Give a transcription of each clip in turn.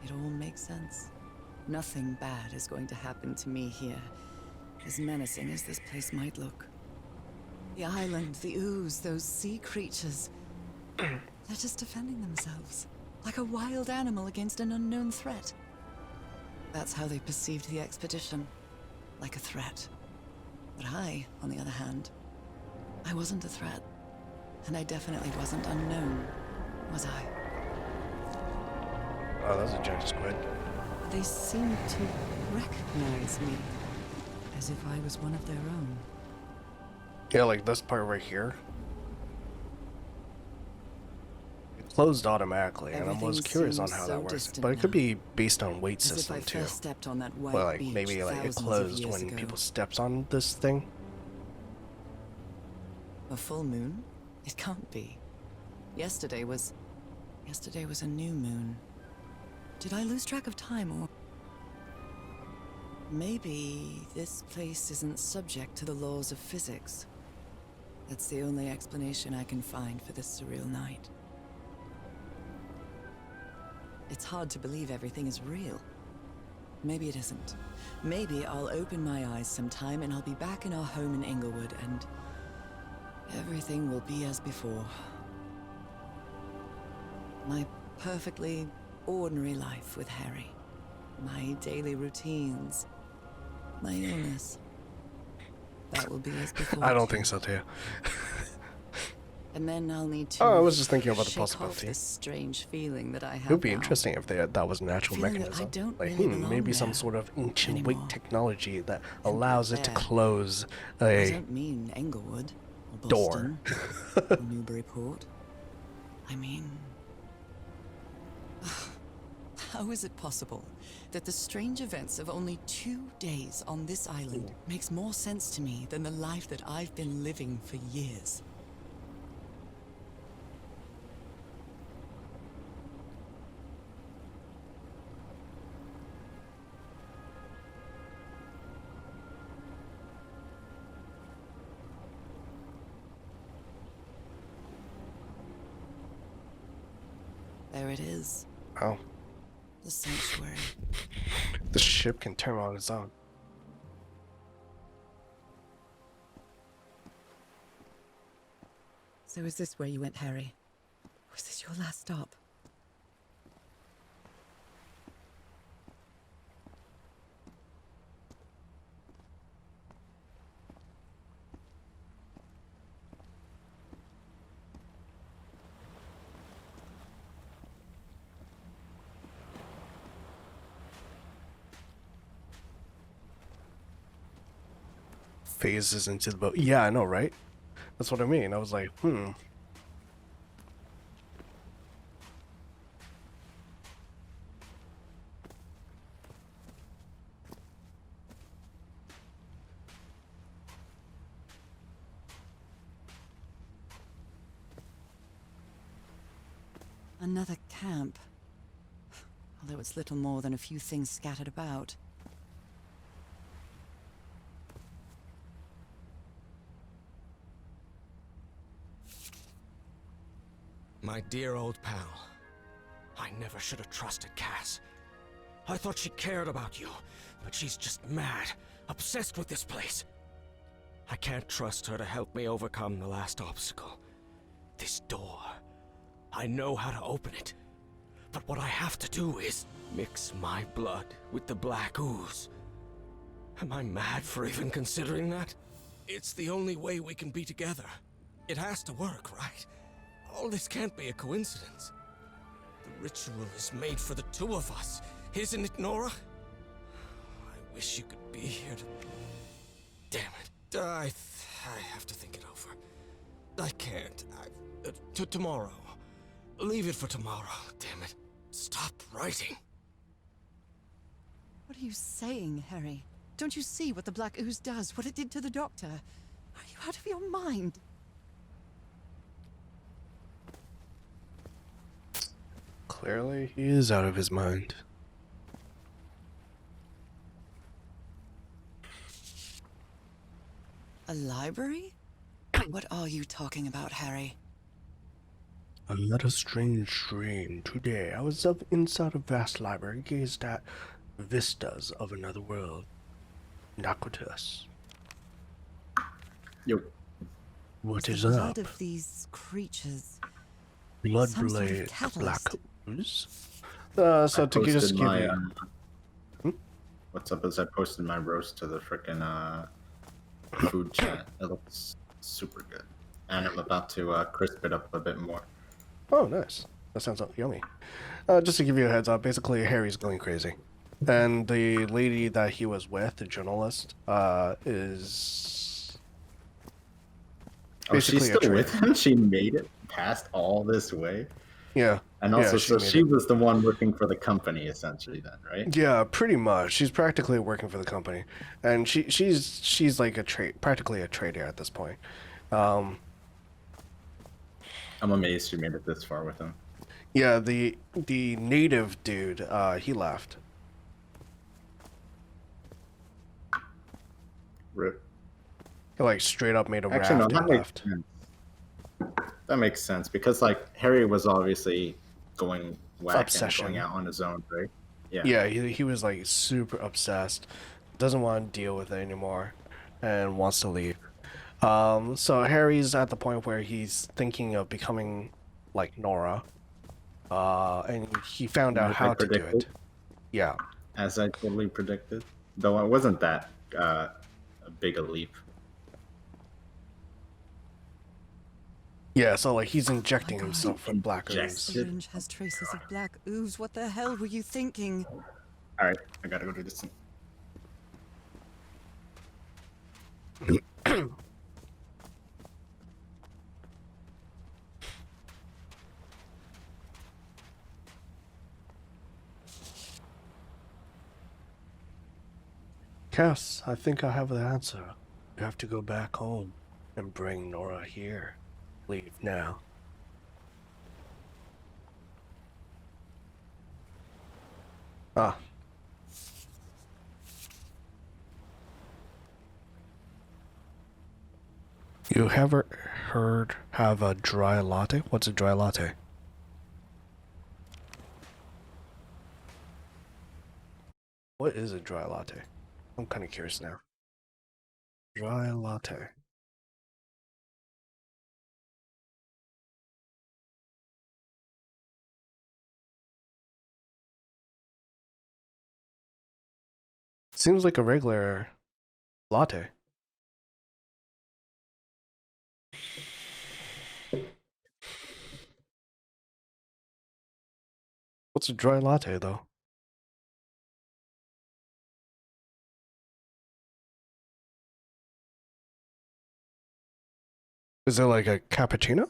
it all makes sense. Nothing bad is going to happen to me here, as menacing as this place might look. The island, the ooze, those sea creatures. They're just defending themselves, like a wild animal against an unknown threat. That's how they perceived the expedition, like a threat. But I, on the other hand, I wasn't a threat. And I definitely wasn't unknown, was I? Oh, that's a giant squid. They seemed to recognize me, as if I was one of their own. Yeah, like this part right here. It closed automatically, and I was curious on how that works. But it could be based on weight system too. Stepped on that white But like beach maybe like it closed when people steps on this thing. A full moon? It can't be. Yesterday was a new moon. Did I lose track of time, or maybe this place isn't subject to the laws of physics? That's the only explanation I can find for this surreal night. It's hard to believe everything is real. Maybe it isn't. Maybe I'll open my eyes sometime and I'll be back in our home in Inglewood and everything will be as before. My perfectly ordinary life with Harry. My daily routines. My illness. That will be as before. I don't think so too. And then I'll need to. Oh, I was just thinking about the shake off possibility. this strange feeling that I have. It would be now. interesting if that was a natural Feeling that I mechanism. don't Like, really belong maybe some there sort of ancient anymore. weight technology that And allows it to there. close I a don't mean Englewood or door. Boston or Newburyport. I mean, how is it possible that the strange events of only 2 days on this island makes more sense to me than the life that I've been living for years? There it is, Oh, the sanctuary. the ship can turn on its own. So is this where you went, Harry? Was this your last stop? Phases into the boat. Yeah, I know, right? That's what I mean. I was like, Another camp. Although it's little more than a few things scattered about. My dear old pal. I never should have trusted Cass. I thought she cared about you, but she's just mad, obsessed with this place. I can't trust her to help me overcome the last obstacle. This door. I know how to open it. But what I have to do is mix my blood with the black ooze. Am I mad for even considering that? It's the only way we can be together. It has to work, right? All this can't be a coincidence. The ritual is made for the two of us, isn't it, Nora? I wish you could be here to... Damn it. I have to think it over. I can't. Tomorrow. Leave it for tomorrow, damn it. Stop writing. What are you saying, Harry? Don't you see what the Black Ooze does, what it did to the Doctor? Are you out of your mind? clearly he is out of his mind. A library? What are you talking about, Harry? I met a strange dream today. I was up inside a vast library, gazed at vistas of another world. Nakotus. Yo, What The is blood up? of these creatures. Blood Some sort of blade, black catalyst. ooze? I So to posted just give my you... what's up is I posted my roast to the frickin' food chat. It looks super good, and I'm about to crisp it up a bit more. Oh, nice. That sounds yummy. Just to give you a heads up, basically Harry's going crazy. And the lady that he was with, the journalist, is Oh, she's basically a still with traitor. him. She made it past all this way, Yeah. and also, Yeah, so made she it. was the one working for the company, essentially. Then, right? Yeah, pretty much. She's practically working for the company, and she's like practically a trader at this point. I'm amazed she made it this far with him. Yeah, the native dude, he left. Rip. He like straight up made a Actually, no, raft that and makes left. sense. That makes sense because like Harry was obviously going whack and Obsession. going out on his own, right? Yeah. Yeah, he was like super obsessed, doesn't want to deal with it anymore, and wants to leave. So Harry's at the point where he's thinking of becoming like Nora, and he found out As I how to do predicted. it. Yeah. As I totally predicted, though it wasn't that a big a leap. Yeah, so like he's injecting God. himself with black ooze. Inject. Syringe has traces of black ooze. What the hell were you thinking? All right, I gotta go do this thing. Cass, I think I have the answer. You have to go back home and bring Nora here. Leave now. Ah. You ever have a dry latte? What's a dry latte? What is a dry latte? I'm kind of curious now. Dry latte. Seems like a regular latte. What's a dry latte, though? Is it like a cappuccino?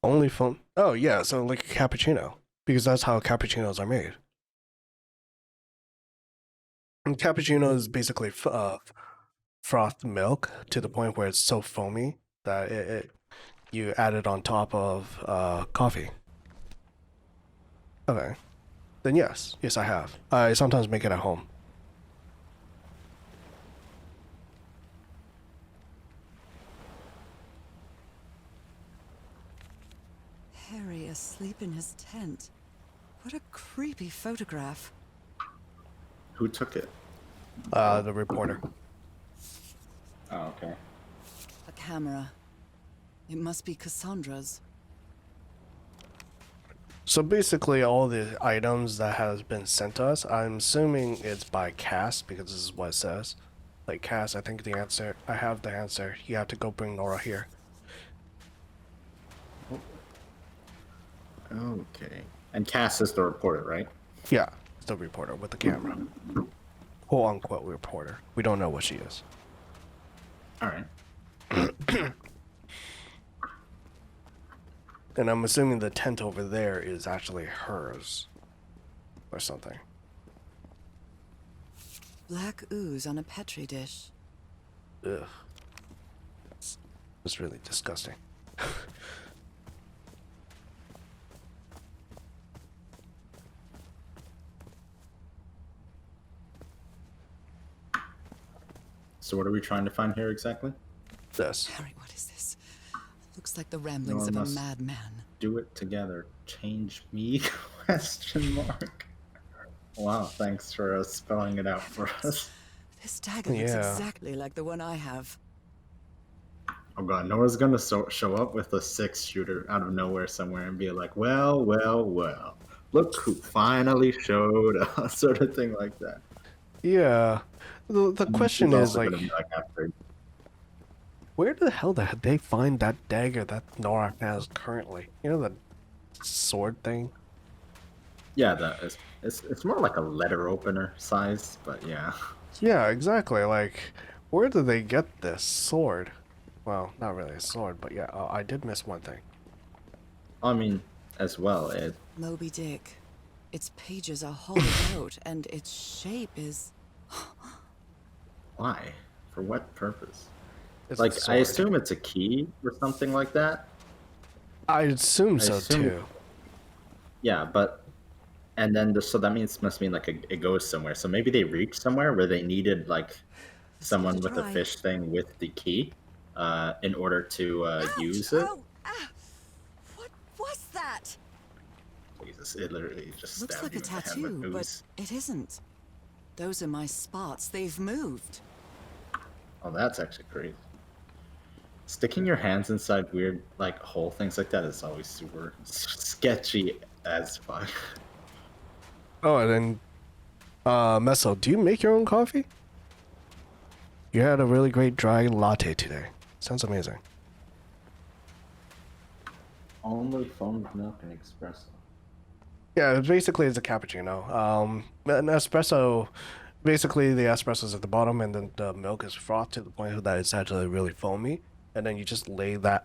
Only from... Oh, yeah, so like a cappuccino. Because that's how cappuccinos are made. And cappuccino is basically frothed milk to the point where it's so foamy that you add it on top of coffee. Okay. Then yes. Yes, I have. I sometimes make it at home. Harry asleep in his tent. What a creepy photograph. Who took it? The reporter. Oh, okay. A camera. It must be Cassandra's. So basically all the items that has been sent to us, I'm assuming it's by Cass because this is what it says. Like Cass, I think the answer, I have the answer. You have to go bring Nora here. Okay. And Cass is the reporter, right? Yeah, it's the reporter with the camera. Quote unquote reporter. We don't know what she is. All right. And I'm assuming the tent over there is actually hers. Or something. Black ooze on a petri dish. Ugh. It's really disgusting. So what are we trying to find here exactly? This. Harry, what is this? Looks like the No ramblings one of a must madman. do it together. Change me? Question mark. Wow, thanks for spelling it out for us. This dagger looks Yeah. exactly like the one I have. Oh god, Noah's gonna show up with a 6-shooter out of nowhere somewhere and be like, well, well, well, look who finally showed us, sort of thing like that. Yeah. The And then question she's is, also gonna like, be like, after, where the hell did they find that dagger that Nora has currently? You know, the sword thing? yeah, it's more like a letter opener size, but yeah. Yeah, exactly. Like, where did they get this sword? Well, not really a sword, but yeah, I did miss one thing. I mean, as well, Moby Dick. Its pages are hollowed out, and its shape is... why? For what purpose? It's Like, the I sword. assume it's a key or something like that. I assume I so assume, too. yeah, but and then so that must mean like it goes somewhere. So maybe they reached somewhere where they needed like Let's give it someone a with a try. fish thing with the key, in order to Ouch! use it. Oh! Ah! What was that? Jesus, it literally just Looks stabbed like you a in the head with tattoo, but ooze. it isn't. Those are my spots. They've moved. Oh, that's actually crazy. Sticking your hands inside weird like hole things like that is always super sketchy as fuck. Oh, and then, Meso, do you make your own coffee? You had a really great dry latte today. Sounds amazing. Only foamed milk and espresso. Yeah, basically it's a cappuccino. An espresso, basically the espresso is at the bottom, and then the milk is frothed to the point that it's actually really foamy, and then you just lay that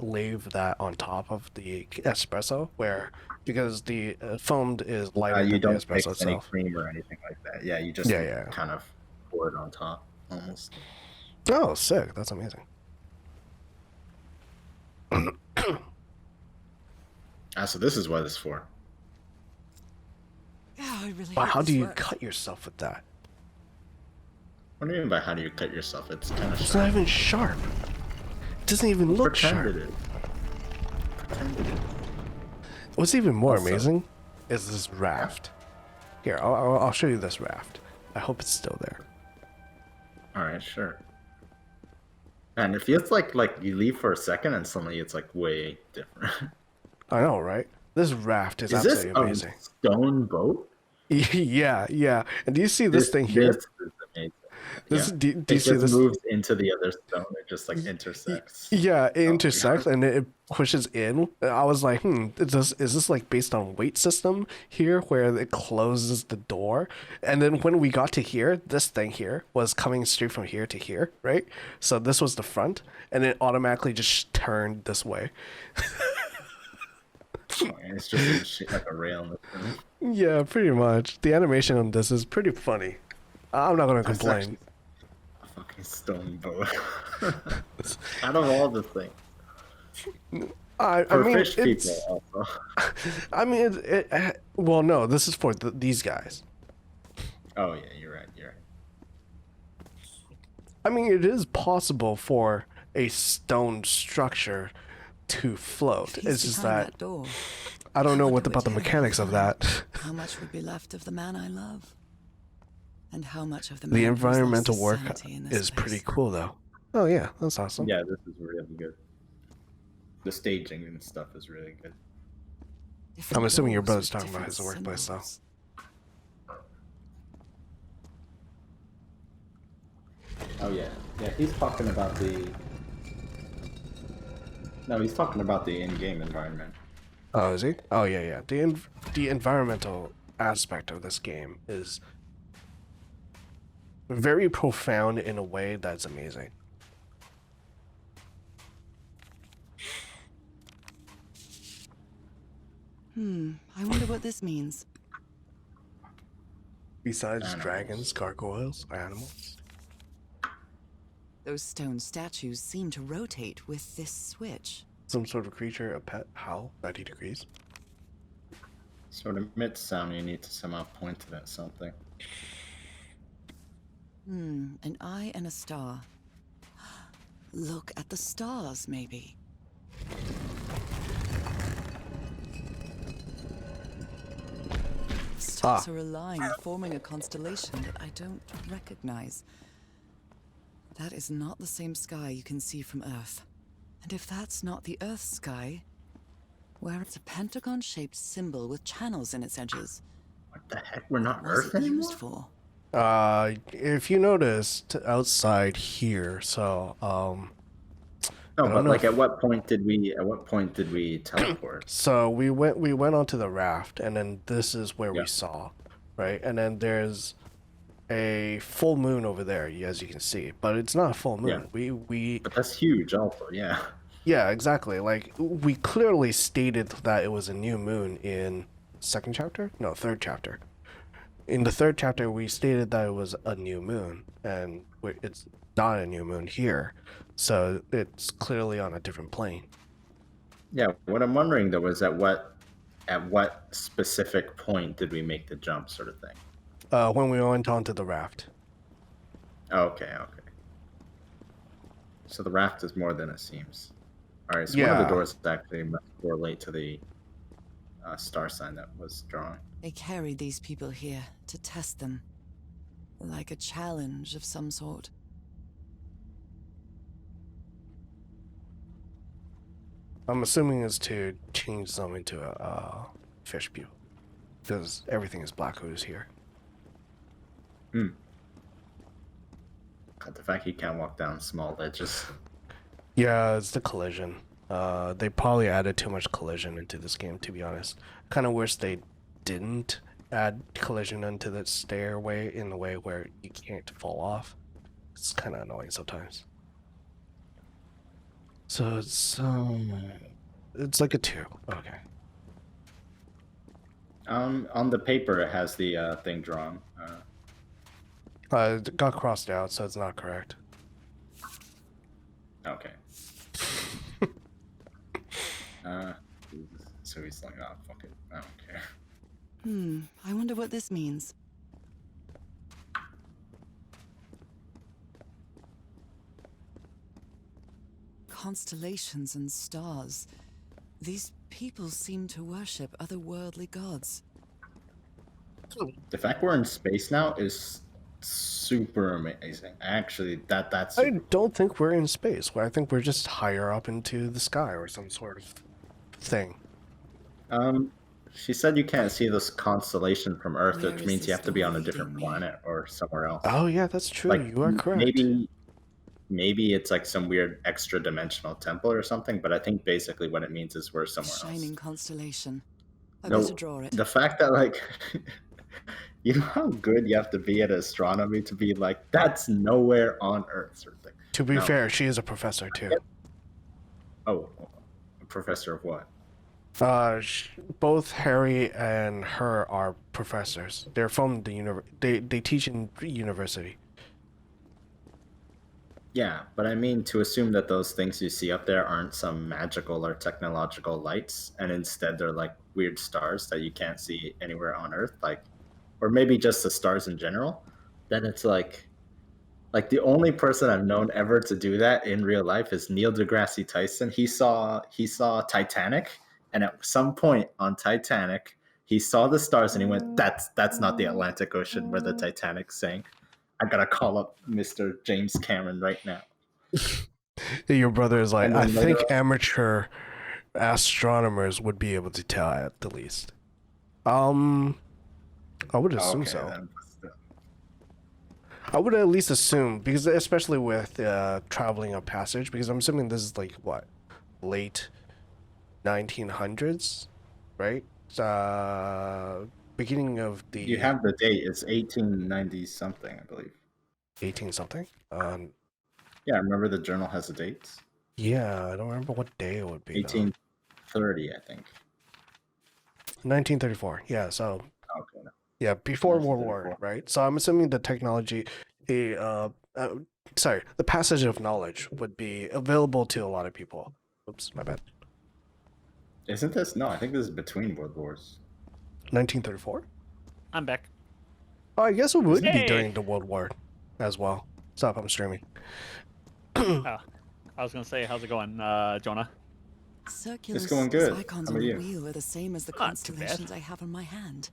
on top of the espresso, where because the foamed is lighter You than the don't espresso mix any itself. cream or anything like that. Yeah, you just Yeah, yeah. kind of pour it on top, almost. Oh, sick! That's amazing. So this is what it's for. Oh, I really But hope how this do you works. cut yourself with that? What do you mean by how do you cut yourself? It's kind of It's not sharp. even sharp. It doesn't even look Pretend sharp. it is. Pretend it is. What's even more Also- amazing is this raft. Here, I'll show you this raft. I hope it's still there. All right, sure. And it feels like you leave for a second and suddenly it's like way different. I know, right? This raft is Is this absolutely a amazing. stone boat? Yeah, yeah. And do you see this thing here? This is amazing. This Yeah. do you It see just this? moves into the other stone. It just like intersects. Yeah, it Oh my intersects God. and it pushes in. I was like, is this like based on weight system here where it closes the door? And then when we got to here, this thing here was coming straight from here to here, right? So this was the front, and it automatically just turned this way. It's just like a rail in the front. Yeah, pretty much. The animation on this is pretty funny. I'm not gonna That's complain. actually a fucking stone boat. Out of all the things. I For mean, fish people it's. also. I mean, well, no, this is for these guys. Oh yeah, you're right. You're right. I mean, it is possible for a stone structure to float. He's It's just behind that door. I don't know What what it about the would take mechanics of to find that. How much would be left of the man I love? And how much of the The man who's lost environmental his work sanity in this is pretty place? cool, though. Oh yeah, that's awesome. Yeah, this is really good. The staging and stuff is really good. Different I'm assuming your doors brother's with talking about his different workplace, though. symbols. Oh yeah, yeah. He's talking about the. No, he's talking about the in-game environment. Oh, is he? Oh yeah, yeah. The environmental aspect of this game is very profound in a way that's amazing. I wonder what this means. Besides Animals. dragons, gargoyles, animals. Those stone statues seem to rotate with this switch. Some sort of creature, a pet, howl, 90 degrees. So to emit sound, you need to somehow point it at something. An eye and a star. look at the stars, maybe. The stars are aligned, forming a constellation that I don't recognize. That is not the same sky you can see from Earth. And if that's not the Earth's sky, where it's a pentagon-shaped symbol with channels in its edges. What the heck? We're not What was Earth it anymore? used for? If you noticed outside here, so No, I don't but know like, if- at what point did we teleport? so we went onto the raft, and then this is where Yeah. we saw, right? And then there's a full moon over there, as you can see, but it's not a full moon. We But that's huge, also. Yeah. yeah, exactly. Like we clearly stated that it was a new moon in second chapter, no, third chapter. In the third chapter, we stated that it was a new moon, and it's not a new moon here, so it's clearly on a different plane. Yeah. What I'm wondering though is at what specific point did we make the jump, sort of thing? When we went onto the raft. Oh, okay. Okay. So the raft is more than it seems. All right. So one Yeah. of the doors actually must correlate to the star sign that was drawn. They carried these people here to test them. Like a challenge of some sort. I'm assuming it's to change them into a fish view, because everything is black ooze here. God, the fact he can't walk down small ledges. Yeah, it's the collision. They probably added too much collision into this game, to be honest. Kind of wish they didn't add collision into the stairway in the way where you can't fall off. It's kind of annoying sometimes. So it's like a 2. Okay. On the paper, it has the thing drawn. It got crossed out, so it's not correct. Okay. So he's like, oh, fuck it. I don't care. I wonder what this means. Constellations and stars. These people seem to worship otherworldly gods. The fact we're in space now is super amazing. Actually, that's I don't think we're in space. I think we're just higher up into the sky or some sort of thing. She said you can't see this constellation from Earth, Where which is means you this have to be on a leading different me? planet or somewhere else. Oh yeah, that's true. Like, You are correct. Maybe it's like some weird extra dimensional temple or something, but I think basically what it means is we're somewhere Shining else. constellation. I No, better draw it. the fact that, like, you know how good you have to be at astronomy to be like, that's nowhere on Earth, sort of thing. To be No. fair, she is a professor too. Oh, a professor of what? Both Harry and her are professors. They're from the they teach in university. Yeah, but I mean to assume that those things you see up there aren't some magical or technological lights, and instead they're like weird stars that you can't see anywhere on Earth, like, or maybe just the stars in general. Then it's like the only person I've known ever to do that in real life is Neil deGrasse Tyson. He saw Titanic, and at some point on Titanic, he saw the stars and he went, "That's not the Atlantic Ocean where the Titanic sank. I gotta call up Mr. James Cameron right now." Your brother is like, And I then think later- amateur astronomers would be able to tell at the least. I would assume Okay, so. then. I would at least assume, because especially with traveling a passage, because I'm assuming this is like what, late 1900s, right? Beginning of the You have the date. It's 1890 something, I believe. 18 something. Yeah, remember the journal has the dates. Yeah, I don't remember what day it would be. 1830, I think. 1934. Yeah, so Okay. yeah, before World War, 1934. right? So I'm assuming the technology, the passage of knowledge would be available to a lot of people. Oops, my bad. Isn't this? No, I think this is between World Wars. 1934. I'm back. Oh, I guess it would be Hey! during the World War as well. Stop, I'm streaming. Oh. I was gonna say, how's it going, Jonah? Circular It's going good. icons How on about the you? wheel are the same as the Not too bad. constellations I have on my hand.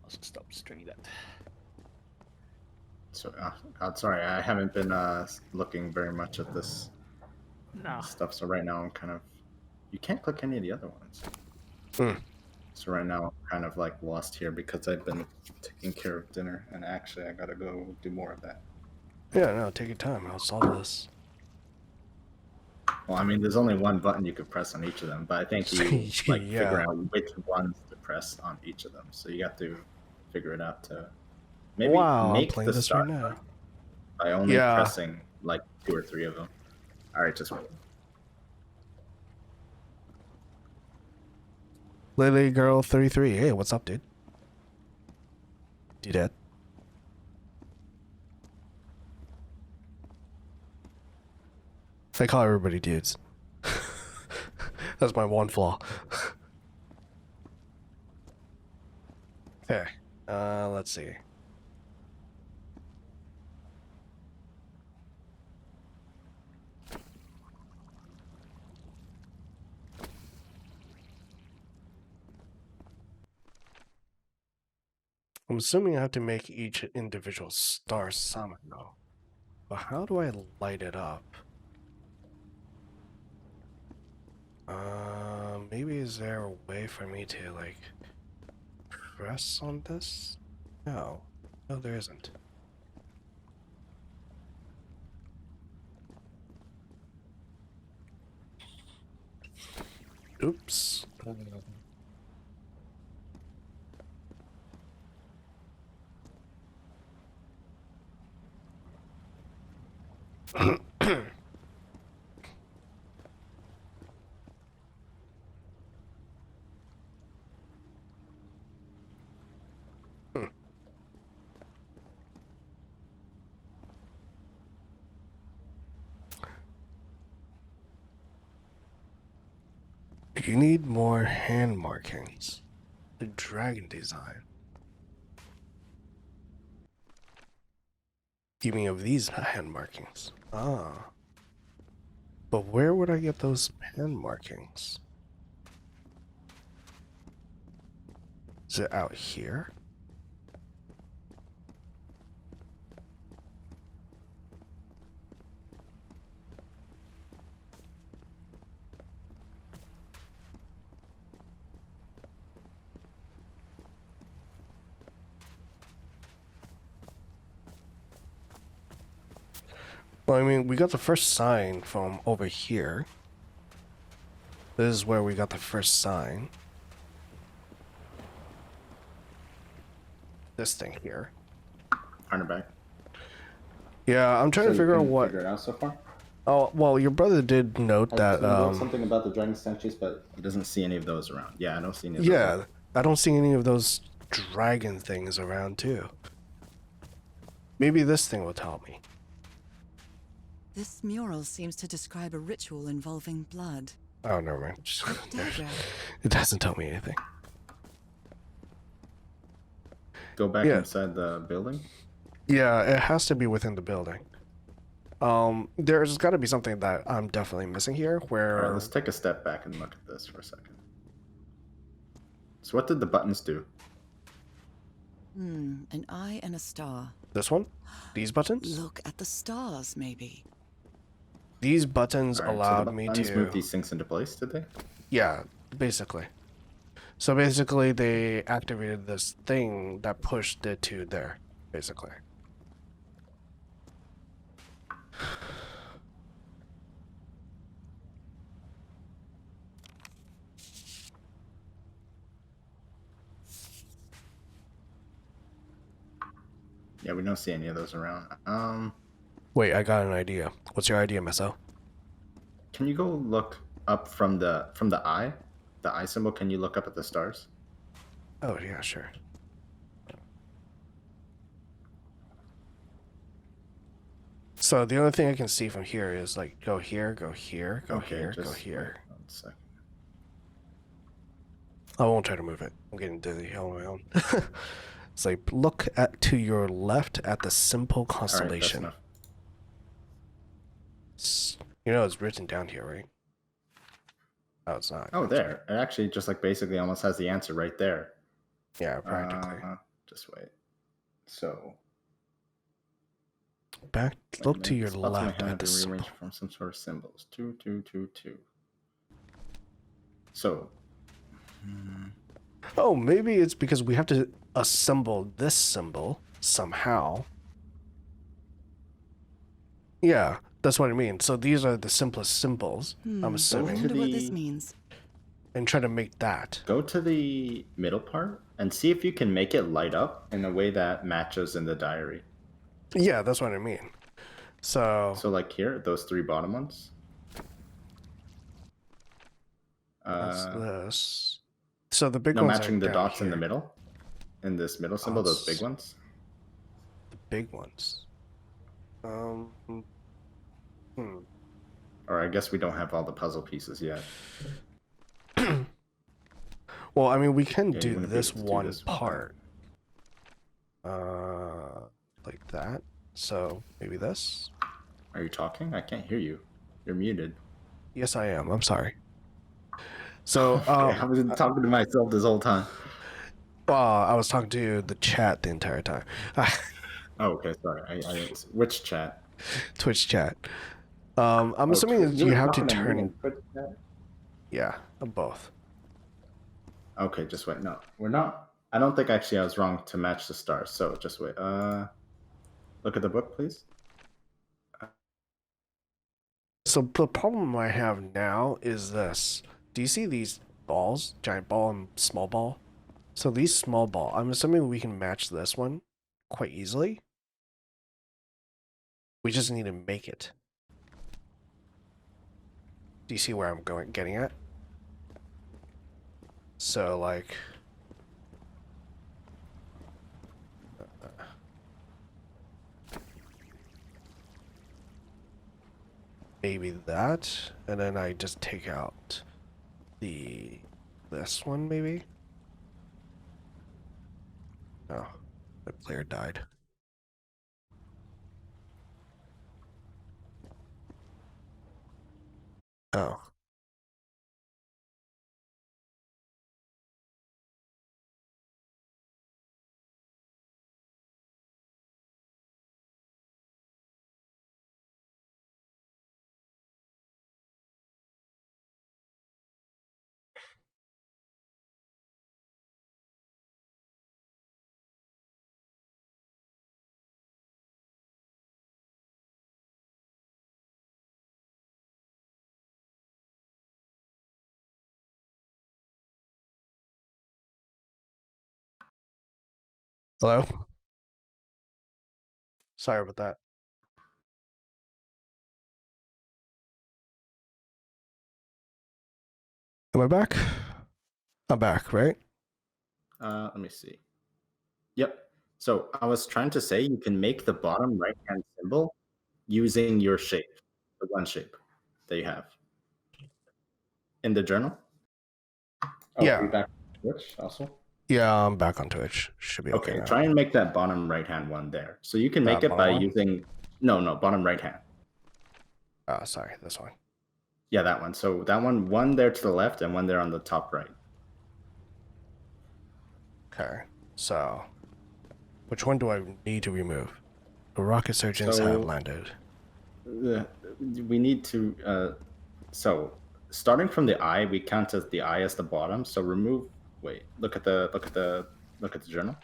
I'll stop stringing that. So, God, sorry, I haven't been looking very much at this No. stuff. So right now I'm kind of, you can't click any of the other ones. Hmm. So right now I'm kind of like lost here because I've been taking care of dinner, and actually I gotta go do more of that. Yeah, no, take your time. I'll solve this. Well, I mean, there's only one button you could press on each of them, but I think you like Yeah. figure out which ones to press on each of them. So you have to figure it out to maybe Wow, I'm make playing the this start right now. by only Yeah. pressing like 2 or 3 of them. All right, just wait. Lily Girl 33. Hey, what's up, dude? Dad. I call everybody dudes. That's my one flaw. Okay. Let's see. I'm assuming I have to make each individual star summon though. But how do I light it up? Maybe is there a way for me to like press on this? No. No, there isn't. Oops. You need more hand markings. The dragon design. You mean of these hand markings? Ah. But where would I get those hand markings? Is it out here? Well, I mean, we got the first sign from over here. This is where we got the first sign. This thing here. Turn it back. Yeah, I'm trying So to you figure out couldn't what. figure it out so far. Oh, well, your brother did note that. He wrote something about the dragon statues, but he doesn't see any of those around. Yeah, I don't see any of those. Yeah, I don't see any of those dragon things around too. Maybe this thing will tell me. This mural seems to describe a ritual involving blood. Oh, never mind. Dagger. It doesn't tell me anything. Go back Yeah. inside the building. Yeah, it has to be within the building. There's got to be something that I'm definitely missing here. Where? All right, let's take a step back and look at this for a second. So what did the buttons do? An eye and a star. This one? These buttons? Look at the stars, maybe. These buttons All right, allowed so the me buttons to. move these things into place, did they? Yeah, basically. So basically, they activated this thing that pushed it to there. Basically. Yeah, we don't see any of those around. Wait, I got an idea. What's your idea, Meso? Can you go look up from the eye? The eye symbol, can you look up at the stars? Oh, yeah, sure. So the only thing I can see from here is like go here, go here, go here, go here. Wait 1 second. I won't try to move it. I'm getting dizzy on my own. It's like look at to your left at the simple All right, that's constellation. enough. You know it's written down here, right? Oh, it's not. Oh, there. It actually just like basically almost has the answer right there. Yeah, practically. Just wait. So Back. wait Look a to minute, your the spots on my left hand at have the been simple. rearranged from some sort of symbols. 2, 2, 2, 2. So Oh, maybe it's because we have to assemble this symbol somehow. Yeah, that's what I mean. So these are the simplest symbols, I'm I assuming, wonder what this the- means. and try to make that. go to the middle part and see if you can make it light up in a way that matches in the diary. Yeah, that's what I mean. So So like here, those 3 bottom ones. that's this. So the big No, ones matching are the down dots in the here. middle. In this middle symbol, those big Dots. ones. The big ones. Or I guess we don't have all the puzzle pieces yet. Well, I mean, we can Yeah, you do wouldn't be this able to do one this with part. Like that. So maybe this. Are you talking? I can't hear you. You're muted. Yes, I am. I'm sorry. So, Okay, I was talking to myself this whole time. I was talking to the chat the entire time. Oh, okay, sorry. I didn't. Which chat? Twitch chat. I'm Oh, assuming you you were have to talking me turn. in Twitch chat? Yeah, both. Okay, just wait. No, we're not. I don't think actually I was wrong to match the stars. So just wait. Look at the book, please. So the problem I have now is this. Do you see these balls? Giant ball and small ball? So these small ball, I'm assuming we can match this one quite easily. We just need to make it. Do you see where I'm getting at? So like maybe that, and then I just take out this one maybe. Oh, the player died. Oh. Hello? Sorry about that. Am I back? I'm back, right? Let me see. Yep. So I was trying to say you can make the bottom right hand symbol using your shape, the one shape that you have in the journal. Oh, Yeah. are you back on Twitch also? Yeah, I'm back on Twitch. Should be okay, Okay, now. try and make that bottom right hand one there. So you can make it bottom by one? using no, bottom right hand. Oh, sorry, this one. Yeah, that one. So that one there to the left and one there on the top right. Okay, so which one do I need to remove? The rocket surgeons So- have landed. We need to so starting from the eye, we count as the eye as the bottom. So remove wait, look at the journal.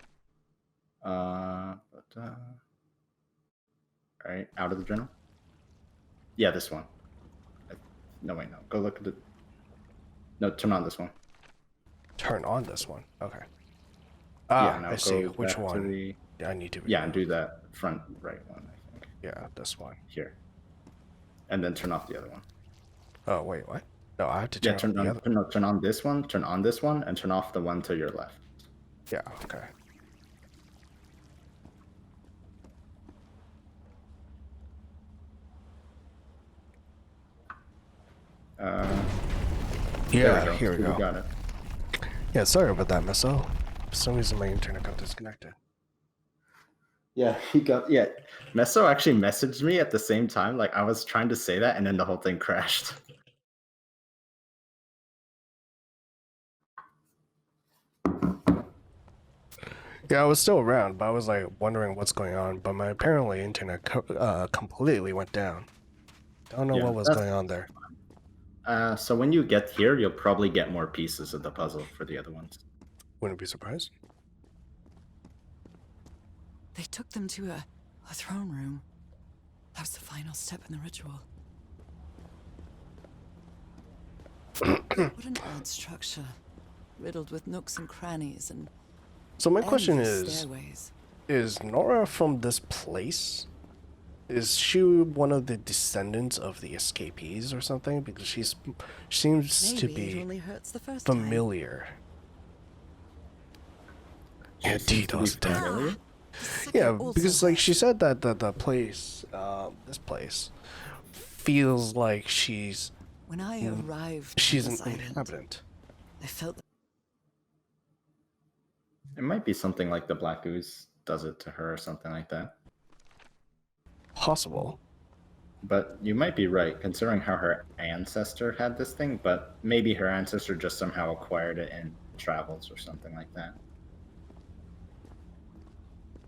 All right, out of the journal. Yeah, this one. No, wait, no. Go look at the. No, turn on this one. Turn on this one. Okay. Yeah, Ah, now I see. go Which back to one? the- Yeah, I need to. Yeah, and remove. do that front right one, I think. Yeah, this one. Here. And then turn off the other one. Oh wait, what? No, I have to Yeah, turn on the other. turn on this one, turn on this one, and turn off the one to your left. Yeah. Okay. Yeah, here we We go. got it. Yeah, sorry about that, Missile. For some reason, my internet got disconnected. Yeah, he got yeah. Meso actually messaged me at the same time. Like I was trying to say that, and then the whole thing crashed. Yeah, I was still around, but I was like wondering what's going on. But my apparently internet completely went down. Don't know Yeah, what was that's going on there. so when you get here, you'll probably get more pieces of the puzzle for the other ones. Wouldn't be surprised. They took them to a throne room. That was the final step in the ritual. What an odd structure. Riddled with nooks and crannies and So my question endless stairways. is Nora from this place? Is she one of the descendants of the escapees or something? Because she seems to Maybe it be only hurts the first time. familiar. Yeah, She seems to be DDoS attack. familiar. The second Yeah, also because like hurts. she said that the place, this place, feels like she's When I arrived she's on an this island, inhabitant. I felt It might be something like the Black Ooze does it to her or something like that. Possible. But you might be right, considering how her ancestor had this thing, but maybe her ancestor just somehow acquired it in travels or something like that.